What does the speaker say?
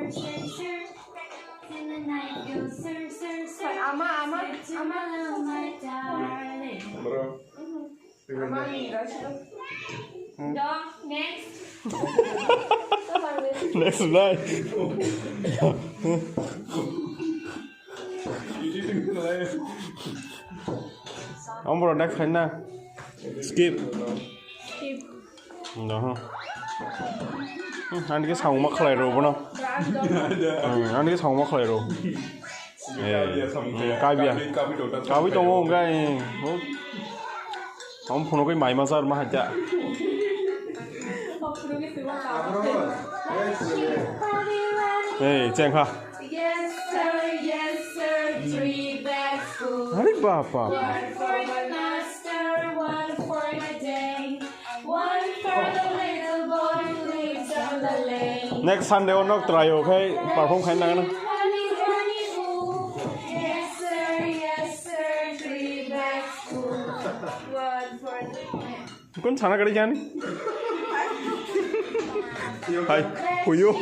In the night goes sir, sir, sir. Ama. My darling. Bro. Ama nggak sih? Dog, next. Next night. Ông bro next hành na. Skip. Đó ha. Anh cái sòng mắc lại rồi Bono. Anh cái sòng mắc lại rồi. Cái bia. Cái bia trong cái. Ông phun cái máy massage mà hả chả. Hey, Cheng ha. Yes sir, 3 bags full. Hari bapa. One for the master, one for the day, one for the little boy who lives on the lane. Next Sunday on not try okay. Perform khai năng. Honey, honey, ooh. Yes sir, 3 bags full. One for the Con chana cái gì vậy? Hay, for you.